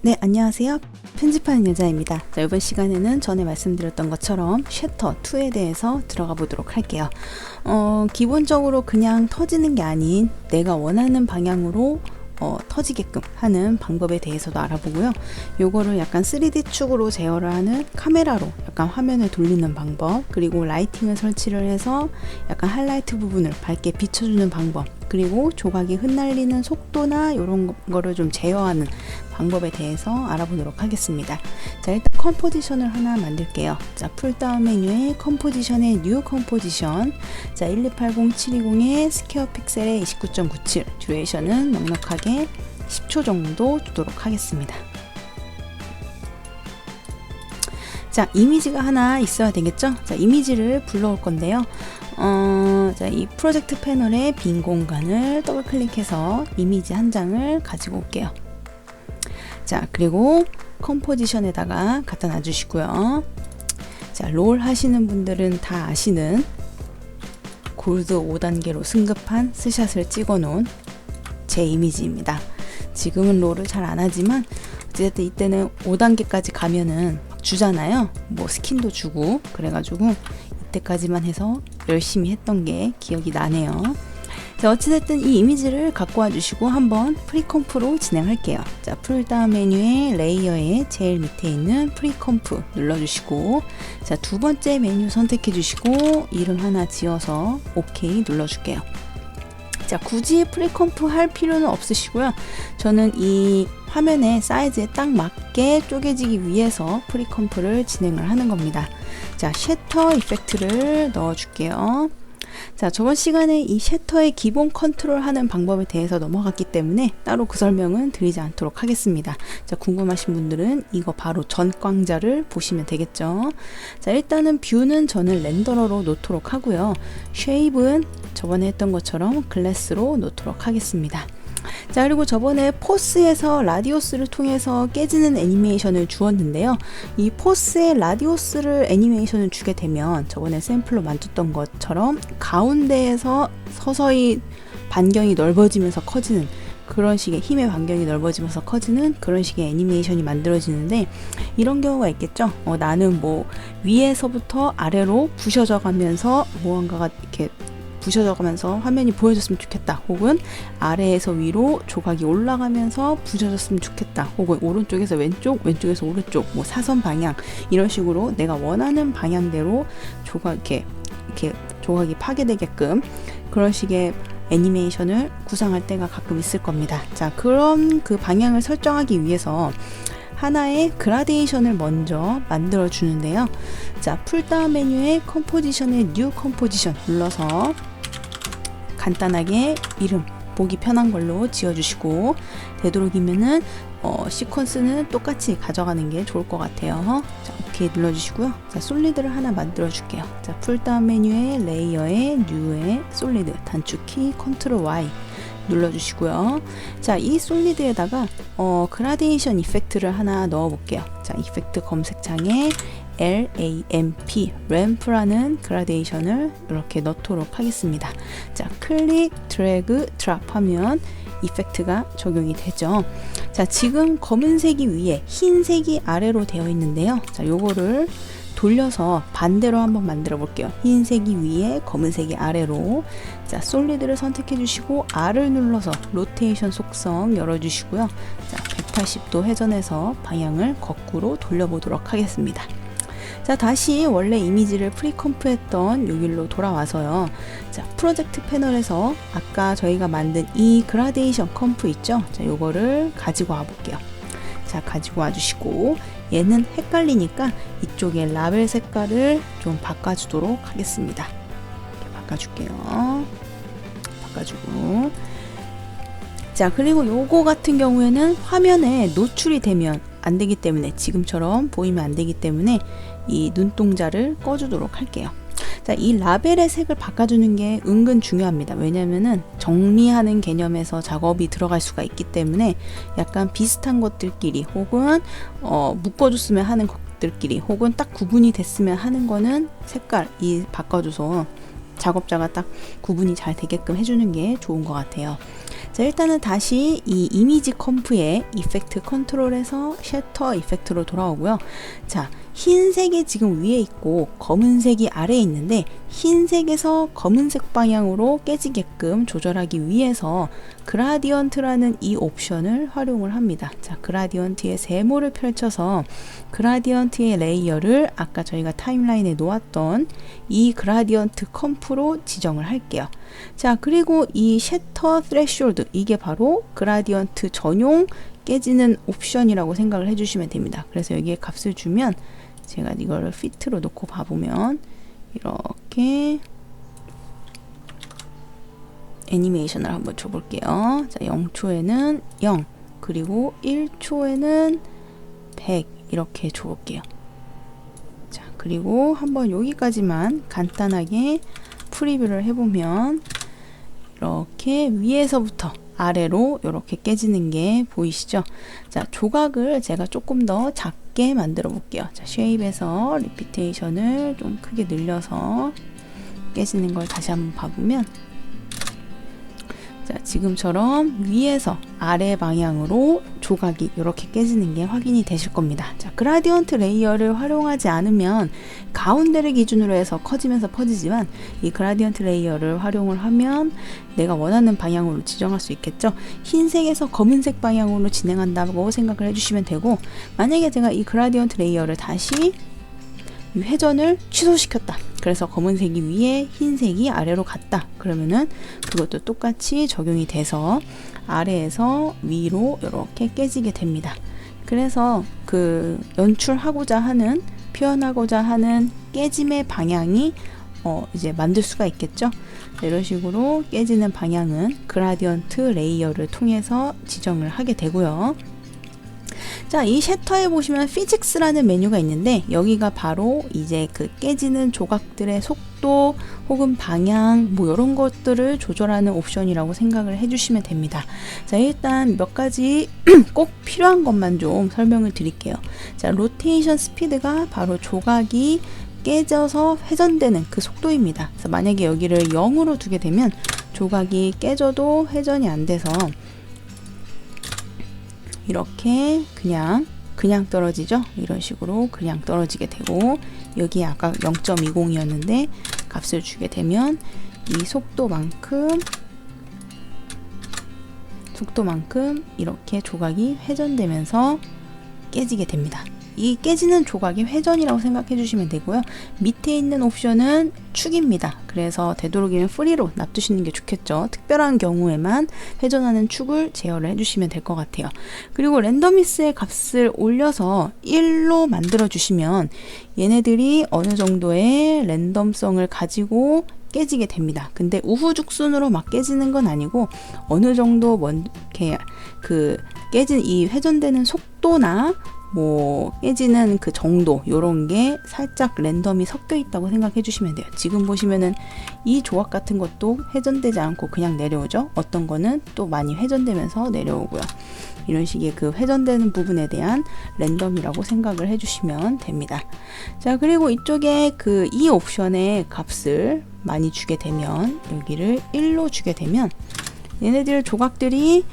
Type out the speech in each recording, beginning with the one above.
네, 안녕하세요. 편집하는 여자입니다. 자, 이번 시간에는 전에 말씀드렸던 것처럼 셔터 2에 대해서 들어가 보도록 할게요. 기본적으로 그냥 터지는 게 아닌 내가 원하는 방향으로 터지게끔 하는 방법에 대해서도 알아보고요. 요거를 약간 3D 축으로 제어를 하는 카메라로 약간 화면을 돌리는 방법, 그리고 라이팅을 설치를 해서 약간 하이라이트 부분을 밝게 비춰주는 방법, 그리고 조각이 흩날리는 속도나 이런 거를 좀 제어하는 방법에 대해서 알아보도록 하겠습니다. 자, 일단 컴포지션을 하나 만들게요. 자, 풀다운 메뉴에 컴포지션에 뉴 컴포지션, 자, 1280720의 스퀘어 픽셀에 29.97, 듀레이션은 넉넉하게 10초 정도 두도록 하겠습니다. 자, 이미지가 하나 있어야 되겠죠? 자, 이미지를 불러올 건데요. 자, 이 프로젝트 패널의 빈 공간을 더블 클릭해서 이미지 한 장을 가지고 올게요. 자, 그리고 컴포지션에다가 갖다 놔주시고요. 자, 롤 하시는 분들은 다 아시는 골드 5단계로 승급한 스샷을 찍어 놓은 제 이미지입니다. 지금은 롤을 잘 안 하지만 어쨌든 이때는 5단계까지 가면은 주잖아요. 뭐 스킨도 주고 그래가지고 이때까지만 해서 열심히 했던 게 기억이 나네요. 자, 어찌됐든 이 이미지를 갖고 와주시고 한번 프리컴프로 진행할게요. 자, 풀다운 메뉴의 레이어의 제일 밑에 있는 프리컴프 눌러주시고, 자, 두 번째 메뉴 선택해 주시고 이름 하나 지어서 OK 눌러줄게요. 자, 굳이 프리컴프 할 필요는 없으시고요. 저는 이 화면의 사이즈에 딱 맞게 쪼개지기 위해서 프리컴프를 진행을 하는 겁니다. 자, 셔터 이펙트를 넣어줄게요. 자, 저번 시간에 이 셔터의 기본 컨트롤 하는 방법에 대해서 넘어갔기 때문에 따로 그 설명은 드리지 않도록 하겠습니다. 자, 궁금하신 분들은 이거 바로 전 강좌를 보시면 되겠죠. 자, 일단은 뷰는 저는 렌더러로 놓도록 하고요. 쉐입은 저번에 했던 것처럼 글래스로 놓도록 하겠습니다. 자, 그리고 저번에 포스에서 라디오스를 통해서 깨지는 애니메이션을 주었는데요. 이 포스에 라디오스를 애니메이션을 주게 되면 저번에 샘플로 만졌던 것처럼 가운데에서 서서히 반경이 넓어지면서 커지는 그런 식의 힘의 반경이 넓어지면서 커지는 그런 식의 애니메이션이 만들어지는데, 이런 경우가 있겠죠. 나는 뭐 위에서부터 아래로 부셔져 가면서 무언가가 이렇게 부셔져 가면서 화면이 보여줬으면 좋겠다, 혹은 아래에서 위로 조각이 올라가면서 부셔졌으면 좋겠다, 혹은 오른쪽에서 왼쪽, 왼쪽에서 오른쪽, 뭐 사선 방향, 이런 식으로 내가 원하는 방향대로 이렇게 조각이 파괴되게끔 그런 식의 애니메이션을 구상할 때가 가끔 있을 겁니다. 자, 그런 그 방향을 설정하기 위해서 하나의 그라데이션을 먼저 만들어 주는데요. 자, 풀다운 메뉴에 컴포지션의 뉴 컴포지션 눌러서 간단하게 이름 보기 편한 걸로 지어주시고, 되도록이면은 시퀀스는 똑같이 가져가는 게 좋을 것 같아요. 자, 오케이 눌러주시고요. 자, 솔리드를 하나 만들어 줄게요. 자, 풀다운 메뉴에 레이어에 뉴에 솔리드 단축키 컨트롤 Y 눌러주시고요. 자, 이 솔리드에다가 그라데이션 이펙트를 하나 넣어 볼게요. 자, 이펙트 검색창에 LAMP, 램프라는 그라데이션을 이렇게 넣도록 하겠습니다. 자, 클릭, 드래그, 드랍 하면 이펙트가 적용이 되죠. 자, 지금 검은색이 위에, 흰색이 아래로 되어 있는데요. 자, 요거를 돌려서 반대로 한번 만들어 볼게요. 흰색이 위에, 검은색이 아래로. 자, 솔리드를 선택해 주시고 R을 눌러서 로테이션 속성 열어 주시고요. 자, 180도 회전해서 방향을 거꾸로 돌려보도록 하겠습니다. 자, 다시 원래 이미지를 프리컴프 했던 여기로 돌아와서요. 자, 프로젝트 패널에서 아까 저희가 만든 이 그라데이션 컴프 있죠? 자, 요거를 가지고 와 볼게요. 자, 가지고 와 주시고, 얘는 헷갈리니까 이쪽에 라벨 색깔을 좀 바꿔주도록 하겠습니다. 이렇게 바꿔줄게요. 바꿔주고, 자, 그리고 요거 같은 경우에는 화면에 노출이 되면 안 되기 때문에, 지금처럼 보이면 안 되기 때문에 이 눈동자를 꺼주도록 할게요. 자, 이 라벨의 색을 바꿔주는 게 은근 중요합니다. 왜냐면은 정리하는 개념에서 작업이 들어갈 수가 있기 때문에 약간 비슷한 것들끼리, 혹은 묶어줬으면 하는 것들끼리, 혹은 딱 구분이 됐으면 하는 거는 색깔 이 바꿔줘서 작업자가 딱 구분이 잘 되게끔 해주는 게 좋은 것 같아요. 자, 일단은 다시 이 이미지 컴프의 이펙트 컨트롤에서 셔터 이펙트로 돌아오고요. 자, 흰색이 지금 위에 있고 검은색이 아래에 있는데 흰색에서 검은색 방향으로 깨지게끔 조절하기 위해서 그라디언트라는 이 옵션을 활용을 합니다. 자, 그라디언트의 세모를 펼쳐서 그라디언트의 레이어를 아까 저희가 타임라인에 놓았던 이 그라디언트 컴프로 지정을 할게요. 자, 그리고 이 셔터 스레숄드, 이게 바로 그라디언트 전용 깨지는 옵션이라고 생각을 해주시면 됩니다. 그래서 여기에 값을 주면 제가 이거를 피트로 놓고 봐보면 이렇게 애니메이션을 한번 줘볼게요. 자, 0초에는 0, 그리고 1초에는 100 이렇게 줘볼게요. 자, 그리고 한번 여기까지만 간단하게 프리뷰를 해보면 이렇게 위에서부터 아래로 이렇게 깨지는 게 보이시죠? 자, 조각을 제가 조금 더 작게 만들어 볼게요. 자, 쉐입에서 리피테이션을 좀 크게 늘려서 깨지는 걸 다시 한번 봐보면, 자, 지금처럼 위에서 아래 방향으로 조각이 이렇게 깨지는 게 확인이 되실 겁니다. 자, 그라디언트 레이어를 활용하지 않으면 가운데를 기준으로 해서 커지면서 퍼지지만 이 그라디언트 레이어를 활용을 하면 내가 원하는 방향으로 지정할 수 있겠죠. 흰색에서 검은색 방향으로 진행한다고 생각을 해주시면 되고, 만약에 제가 이 그라디언트 레이어를 다시 회전을 취소시켰다. 그래서 검은색이 위에 흰색이 아래로 갔다. 그러면은 그것도 똑같이 적용이 돼서 아래에서 위로 이렇게 깨지게 됩니다. 그래서 그 연출하고자 하는, 표현하고자 하는 깨짐의 방향이 이제 만들 수가 있겠죠. 이런 식으로 깨지는 방향은 그라디언트 레이어를 통해서 지정을 하게 되고요. 자, 이 셔터에 보시면 피직스라는 메뉴가 있는데 여기가 바로 이제 그 깨지는 조각들의 속도 혹은 방향 뭐 이런 것들을 조절하는 옵션이라고 생각을 해주시면 됩니다. 자, 일단 몇 가지 꼭 필요한 것만 좀 설명을 드릴게요. 자, 로테이션 스피드가 바로 조각이 깨져서 회전되는 그 속도입니다. 그래서 만약에 여기를 0으로 두게 되면 조각이 깨져도 회전이 안 돼서 이렇게 그냥 떨어지죠. 이런 식으로 그냥 떨어지게 되고, 여기 아까 0.20이었는데 값을 주게 되면 이 속도만큼 이렇게 조각이 회전되면서 깨지게 됩니다. 이 깨지는 조각이 회전이라고 생각해 주시면 되고요. 밑에 있는 옵션은 축입니다. 그래서 되도록이면 프리로 놔두시는 게 좋겠죠. 특별한 경우에만 회전하는 축을 제어를 해주시면 될 것 같아요. 그리고 랜덤이스의 값을 올려서 1로 만들어 주시면 얘네들이 어느 정도의 랜덤성을 가지고 깨지게 됩니다. 근데 우후죽순으로 막 깨지는 건 아니고 어느 정도 이렇게 그 깨진 이 회전되는 속도나 뭐 깨지는 그 정도, 요런 게 살짝 랜덤이 섞여 있다고 생각해 주시면 돼요. 지금 보시면은 이 조각 같은 것도 회전되지 않고 그냥 내려오죠. 어떤 거는 또 많이 회전되면서 내려오고요. 이런 식의 그 회전되는 부분에 대한 랜덤이라고 생각을 해 주시면 됩니다. 자, 그리고 이쪽에 그 이 옵션의 값을 많이 주게 되면, 여기를 1로 주게 되면 얘네들 조각들이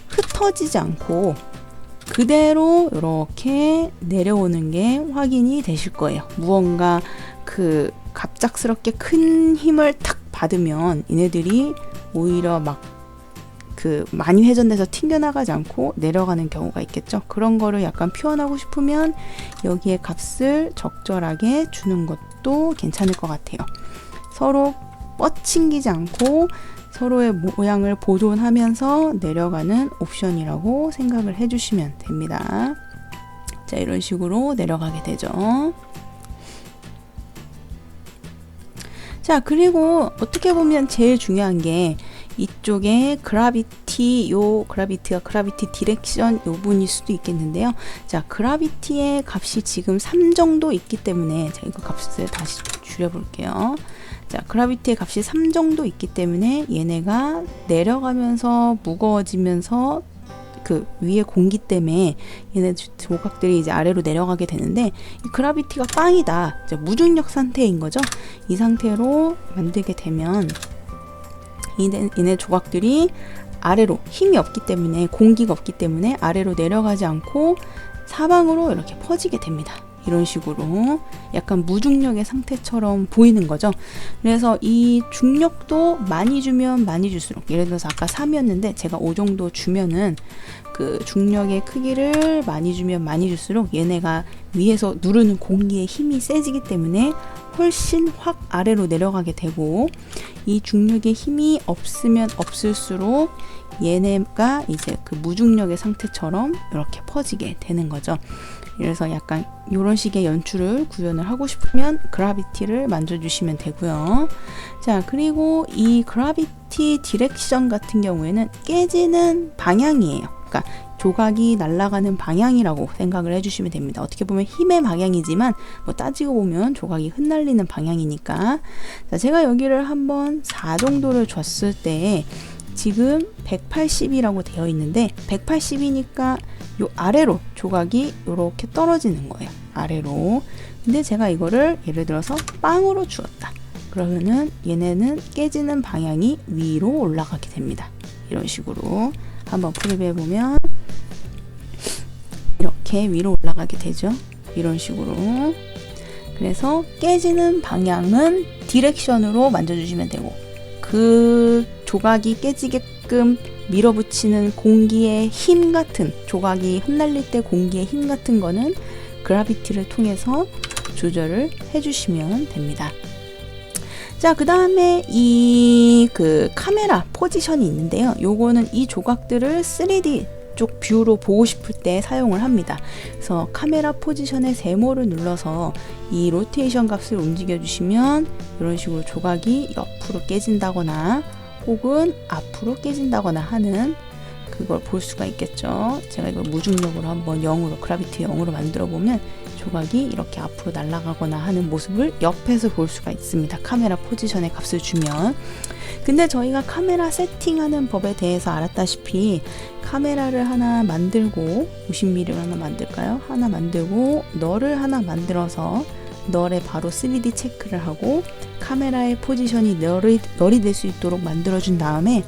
흩어지지 않고 그대로 이렇게 내려오는 게 확인이 되실 거예요. 무언가 그 갑작스럽게 큰 힘을 탁 받으면 얘네들이 오히려 막 그 많이 회전돼서 튕겨나가지 않고 내려가는 경우가 있겠죠. 그런 거를 약간 표현하고 싶으면 여기에 값을 적절하게 주는 것도 괜찮을 것 같아요. 서로 뻗칭기지 않고 서로의 모양을 보존하면서 내려가는 옵션이라고 생각을 해주시면 됩니다. 자, 이런 식으로 내려가게 되죠. 자, 그리고 어떻게 보면 제일 중요한 게 이쪽에 그라비티, 그라비티가 그라비티 디렉션 요 분일 수도 있겠는데요. 자, 그라비티의 값이 지금 3 정도 있기 때문에 제가 이거 값을 다시 줄여볼게요. 자, 그라비티의 값이 3 정도 있기 때문에 얘네가 내려가면서 무거워지면서 그 위에 공기 때문에 얘네 조각들이 이제 아래로 내려가게 되는데, 이 그라비티가 빵이다, 이제 무중력 상태인 거죠. 이 상태로 만들게 되면 얘네 조각들이 아래로 힘이 없기 때문에, 공기가 없기 때문에 아래로 내려가지 않고 사방으로 이렇게 퍼지게 됩니다. 이런 식으로 약간 무중력의 상태처럼 보이는 거죠. 그래서 이 중력도 많이 주면 많이 줄수록, 예를 들어서 아까 3이었는데 제가 5 정도 주면은 그 중력의 크기를 많이 주면 많이 줄수록 얘네가 위에서 누르는 공기의 힘이 세지기 때문에 훨씬 확 아래로 내려가게 되고, 이 중력의 힘이 없으면 없을수록 얘네가 이제 그 무중력의 상태처럼 이렇게 퍼지게 되는 거죠. 그래서 약간 이런 식의 연출을 구현을 하고 싶으면 그라비티를 만져주시면 되고요. 자, 그리고 이 그라비티 디렉션 같은 경우에는 깨지는 방향이에요. 그러니까 조각이 날아가는 방향이라고 생각을 해주시면 됩니다. 어떻게 보면 힘의 방향이지만 뭐 따지고 보면 조각이 흩날리는 방향이니까. 자, 제가 여기를 한번 4 정도를 줬을 때 지금 180이라고 되어 있는데 180이니까 요 아래로 조각이 이렇게 떨어지는 거예요. 아래로. 근데 제가 이거를 예를 들어서 빵으로 주었다. 그러면은 얘네는 깨지는 방향이 위로 올라가게 됩니다. 이런 식으로 한번 프리뷰해 보면 이렇게 위로 올라가게 되죠. 이런 식으로. 그래서 깨지는 방향은 디렉션으로 만져주시면 되고, 그 조각이 깨지게끔 밀어붙이는 공기의 힘 같은, 조각이 흩날릴 때 공기의 힘 같은 거는 그라비티를 통해서 조절을 해주시면 됩니다. 자, 그 다음에 이 그 카메라 포지션이 있는데요. 요거는 이 조각들을 3D 쪽 뷰로 보고 싶을 때 사용을 합니다. 그래서 카메라 포지션의 세모를 눌러서 이 로테이션 값을 움직여 주시면 이런 식으로 조각이 옆으로 깨진다거나 혹은 앞으로 깨진다거나 하는 그걸 볼 수가 있겠죠. 제가 이걸 무중력으로 한번 0으로, 그라비티 0으로 만들어 보면 조각이 이렇게 앞으로 날아가거나 하는 모습을 옆에서 볼 수가 있습니다. 카메라 포지션의 값을 주면. 근데 저희가 카메라 세팅하는 법에 대해서 알았다시피 카메라를 하나 만들고 50mm를 하나 만들까요? 하나 만들고 널을 하나 만들어서 널에 바로 3D 체크를 하고 카메라의 포지션이 널이 될 수 있도록 만들어준 다음에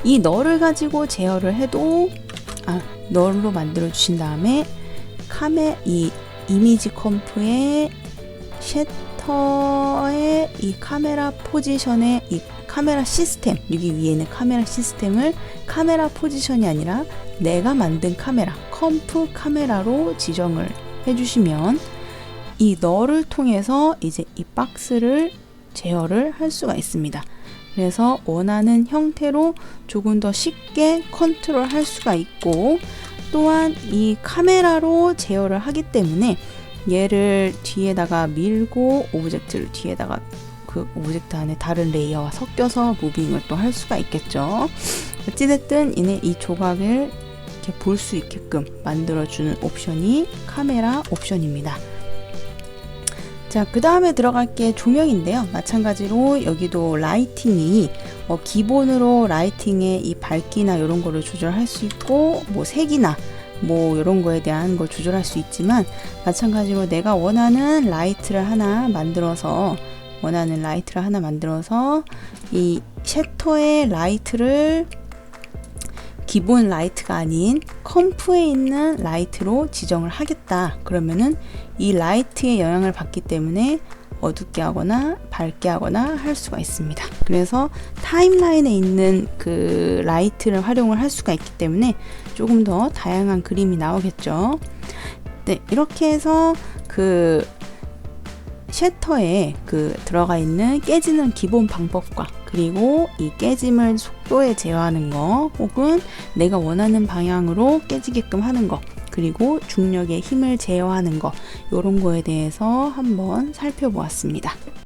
이 널을 가지고 제어를 해도 널로 만들어 주신 다음에 이 이미지 컴프의 셔터의 이 카메라 포지션의 이 카메라 시스템, 여기 위에 있는 카메라 시스템을 카메라 포지션이 아니라 내가 만든 카메라, 컴프 카메라로 지정을 해주시면 이 널을 통해서 이제 이 박스를 제어를 할 수가 있습니다. 그래서 원하는 형태로 조금 더 쉽게 컨트롤 할 수가 있고, 또한 이 카메라로 제어를 하기 때문에 얘를 뒤에다가 밀고 오브젝트를 뒤에다가 그 오브젝트 안에 다른 레이어와 섞여서 무빙을 또 할 수가 있겠죠. 어찌됐든 이 조각을 이렇게 볼 수 있게끔 만들어주는 옵션이 카메라 옵션입니다. 자, 그 다음에 들어갈 게 조명인데요. 마찬가지로 여기도 라이팅이 기본으로 라이팅의 이 밝기나 이런 거를 조절할 수 있고, 뭐 색이나 뭐 이런 거에 대한 걸 조절할 수 있지만, 마찬가지로 내가 원하는 라이트를 하나 만들어서 이 셔터의 라이트를 기본 라이트가 아닌 컴프에 있는 라이트로 지정을 하겠다. 그러면은 이 라이트의 영향을 받기 때문에 어둡게 하거나 밝게 하거나 할 수가 있습니다. 그래서 타임라인에 있는 그 라이트를 활용을 할 수가 있기 때문에 조금 더 다양한 그림이 나오겠죠. 네, 이렇게 해서 그 셔터에 그 들어가 있는 깨지는 기본 방법과, 그리고 이 깨짐을 속도에 제어하는 거, 혹은 내가 원하는 방향으로 깨지게끔 하는 거, 그리고 중력의 힘을 제어하는 거, 이런 거에 대해서 한번 살펴보았습니다.